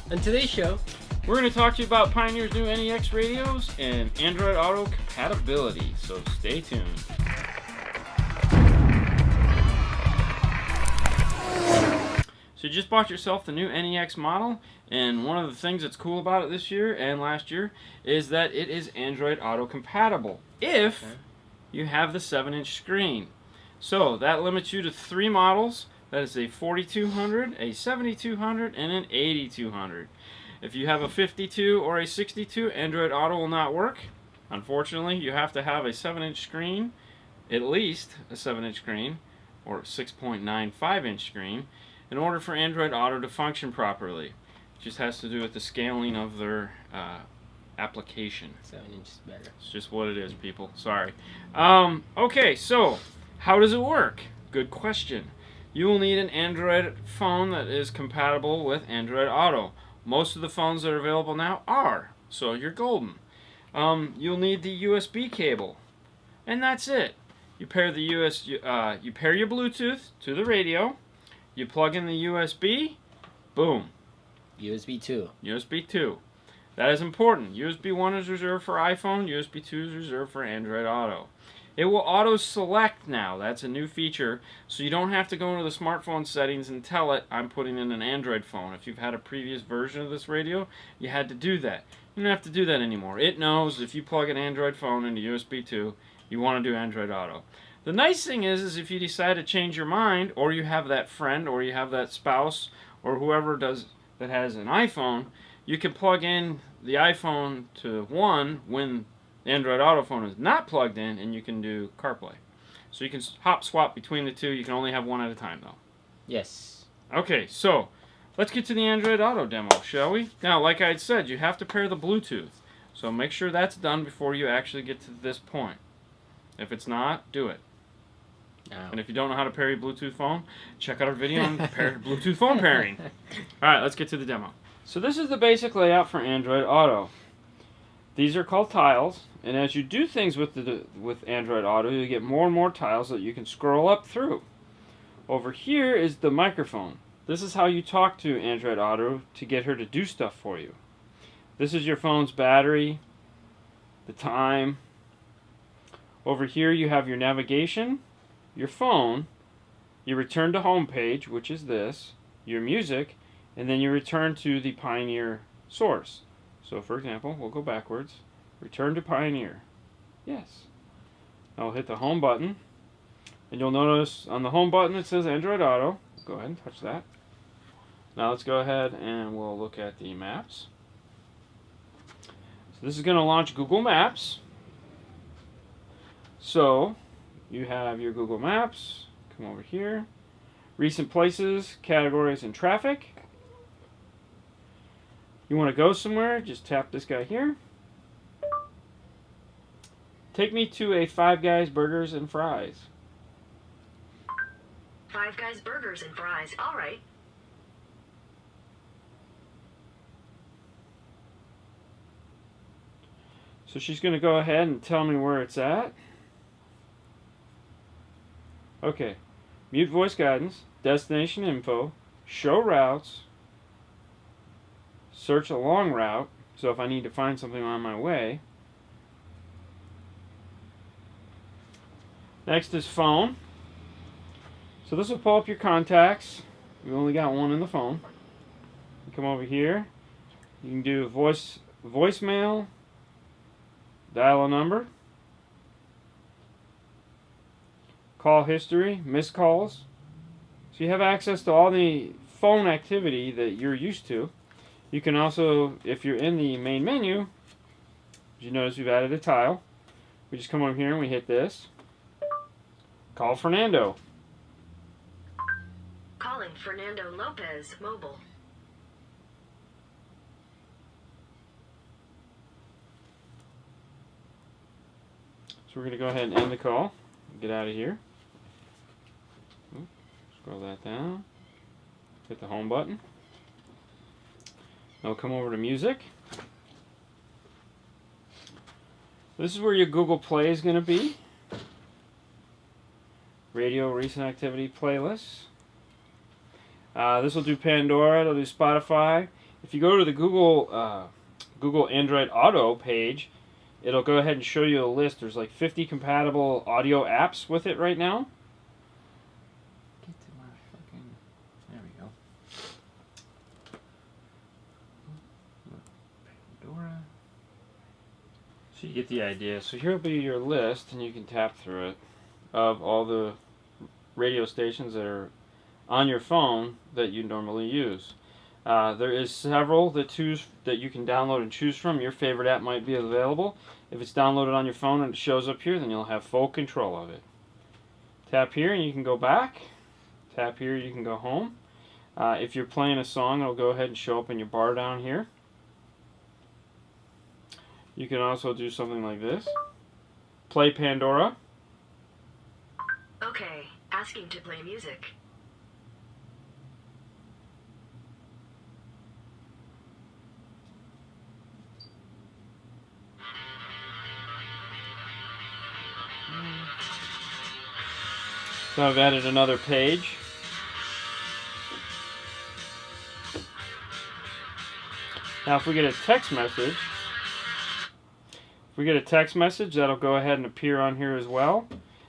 On today's show, we're going to talk to you about Pioneer's new NEX radios and Android Auto compatibility, so stay tuned. So you just bought yourself the new NEX model, and one of the things that's cool about it this year and last year is that it is Android Auto compatible if you have the 7-inch screen. So that limits you to 3 models. That is a 4200, a 7200, and an 8200. If you have a 52 or a 62, Android Auto will not work. Unfortunately, you have to have a 7-inch screen, at least a 7-inch screen, or 6.95-inch screen, in order for Android Auto to function properly. It just has to do with the scaling of their application. 7 inches better. It's just what it is, people. Sorry. Okay, so how does it work? Good question. You will need an Android phone that is compatible with Android Auto. Most of the phones that are available now are, so you're golden. You'll need the USB cable, and that's it. You pair the you pair your Bluetooth to the radio. You plug in the USB. Boom. USB 2. USB 2. That is important. USB 1 is reserved for iPhone. USB 2 is reserved for Android Auto. It will auto-select now. That's a new feature. So you don't have to go into the smartphone settings and tell it, I'm putting in an Android phone. If you've had a previous version of this radio, you had to do that. You don't have to do that anymore. It knows if you plug an Android phone into USB 2, you want to do Android Auto. The nice thing is if you decide to change your mind, or you have that friend, or you have that spouse, or whoever does that has an iPhone, you can plug in the iPhone to 1 when the Android Auto phone is not plugged in, and you can do CarPlay. So you can hop swap between the two. You can only have one at a time, though. Yes. Okay, so let's get to the Android Auto demo, shall we? Now, like I had said, you have to pair the Bluetooth. So make sure that's done before you actually get to this point. If it's not, do it. No. And if you don't know how to pair your Bluetooth phone, check out our video on Bluetooth phone pairing. Alright, let's get to the demo. So this is the basic layout for Android Auto. These are called tiles, and as you do things with Android Auto, you get more and more tiles that you can scroll up through. Over here is the microphone. This is how you talk to Android Auto to get her to do stuff for you. This is your phone's battery, the time. Over here you have your navigation, your phone, you return to home page, which is this, your music, and then you return to the Pioneer source. So for example, we'll go backwards, return to Pioneer. Yes. I'll hit the home button, and you'll notice on the home button it says Android Auto. Go ahead and touch that. Now let's go ahead and we'll look at the maps. So this is going to launch Google Maps. So you have your Google Maps, come over here, recent places, categories, and traffic. You want to go somewhere, just tap this guy here. Take me to a Five Guys Burgers and Fries. Five Guys Burgers and Fries, alright. So she's going to go ahead and tell me where it's at. Okay, mute voice guidance, destination info, show routes, search a long route, so if I need to find something on my way. Next is phone. So this will pull up your contacts. We only got one in the phone. You come over here. You can do voicemail, dial a number, call history, missed calls. So you have access to all the phone activity that you're used to. You can also, if you're in the main menu, you notice we've added a tile. We just come over here and we hit this. Call Fernando. Calling Fernando Lopez, mobile. So we're going to go ahead and end the call. Get out of here. Scroll that down. Hit the home button. Now come over to music. This is where your Google Play is going to be. Radio recent activity playlists. This will do Pandora. It'll do Spotify. if you go to the Google Android Auto page, it'll go ahead and show you a list. There's like 50 compatible audio apps with it right now. Get to my fucking... There we go. Pandora. So you get the idea. So here will be your list, and you can tap through it, of all the radio stations that are on your phone that you normally use. There is several that you can download and choose from. Your favorite app might be available. If it's downloaded on your phone and it shows up here, then you'll have full control of it. Tap here and you can go back. Tap here, you can go home. If you're playing a song, it'll go ahead and show up in your bar down here. You can also do something like this. Play Pandora. Okay, asking to play music. So I've added another page. Now if we get a text message, that'll go ahead and appear on here as well.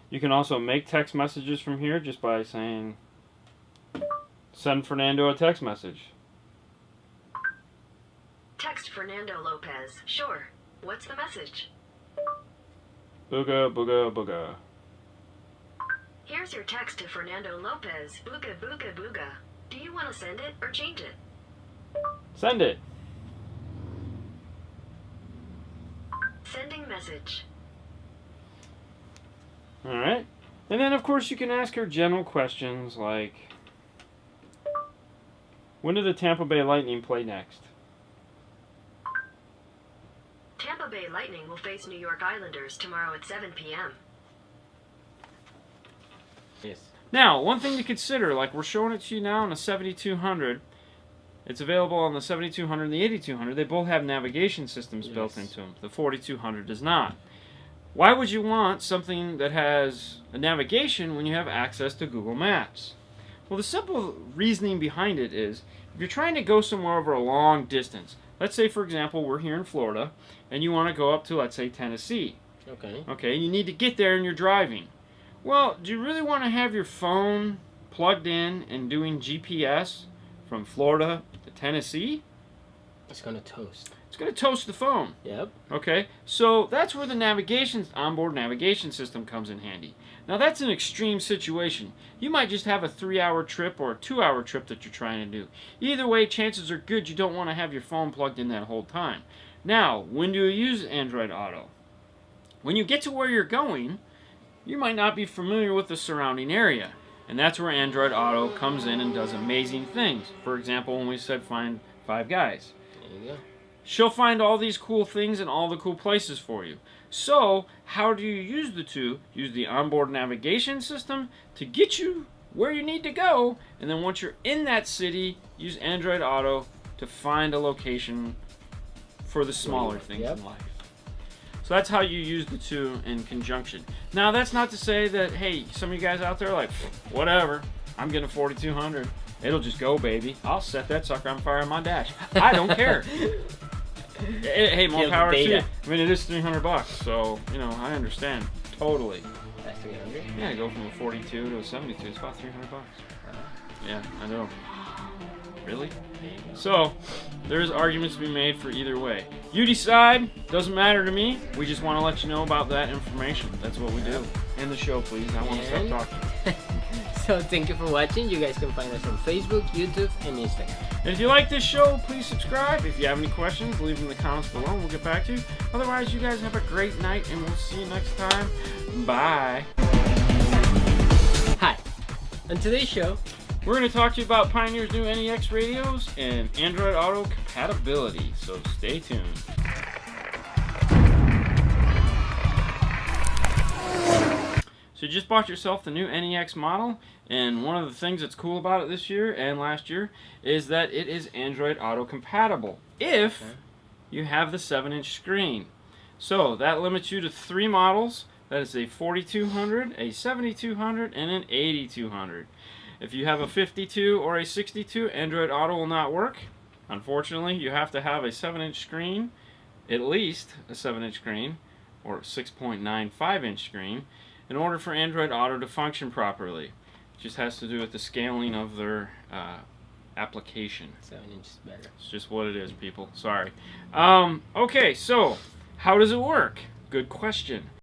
You can also make text messages from here just by saying, send Fernando a text message. Text Fernando Lopez. Sure. What's the message? Booga, booga, booga. Here's your text to Fernando Lopez. Booga booga booga. Do you want to send it or change it? Send it. Sending message. Alright. And then of course you can ask her general questions like, when do the Tampa Bay Lightning play next? Tampa Bay Lightning will face New York Islanders tomorrow at 7 p.m. Yes. Now, one thing to consider, like we're showing it to you now on the 7200, it's available on the 7200 and the 8200. They both have navigation systems built into them. The 4200 does not. Why would you want something that has a navigation when you have access to Google Maps? Well, the simple reasoning behind it is, if you're trying to go somewhere over a long distance, let's say, for example, we're here in Florida, and you want to go up to, let's say, Tennessee. Okay. Okay, you need to get there and you're driving. Well, do you really want to have your phone plugged in and doing GPS from Florida to Tennessee? It's gonna toast. It's going to toast the phone. Yep. Okay, so that's where the onboard navigation system comes in handy. Now that's an extreme situation. You might just have a 3-hour trip or a 2-hour trip that you're trying to do. Either way, chances are good you don't want to have your phone plugged in that whole time. Now, when do you use Android Auto? When you get to where you're going, you might not be familiar with the surrounding area. And that's where Android Auto comes in and does amazing things. For example, when we said find 5 guys. There you go. She'll find all these cool things and all the cool places for you. So, how do you use the two? Use the onboard navigation system to get you where you need to go, and then once you're in that city, use Android Auto to find a location for the smaller things in life. So that's how you use the two in conjunction. Now, that's not to say that, hey, some of you guys out there are like, whatever, I'm getting a 4200. It'll just go, baby. I'll set that sucker on fire on my dash. I don't care. Hey, more power to you. I mean, it is $300, so, you know, I understand. Totally. That's 300? Yeah, to go from a 42 to a 72, it's about $300. Yeah, I know. Really? So, there's arguments to be made for either way. You decide. Doesn't matter to me. We just want to let you know about that information. That's what we do. End the show, please. I want to stop talking. So, thank you for watching. You guys can find us on Facebook, YouTube, and Instagram. And if you like this show, please subscribe. If you have any questions, leave them in the comments below and we'll get back to you. Otherwise, you guys have a great night and we'll see you next time. Bye. Hi. On today's show, we're going to talk to you about Pioneer's new NEX radios and Android Auto compatibility, so stay tuned. So you just bought yourself the new NEX model, and one of the things that's cool about it this year and last year is that it is Android Auto compatible if you have the 7-inch screen. So that limits you to 3 models. That is a 4200, a 7200, and an 8200. If you have a 52 or a 62, Android Auto will not work. Unfortunately, you have to have a 7-inch screen, at least a 7-inch screen, or 6.95-inch screen, in order for Android Auto to function properly. It just has to do with the scaling of their application. 7 inches better. It's just what it is, people. Sorry. Okay, so how does it work? Good question.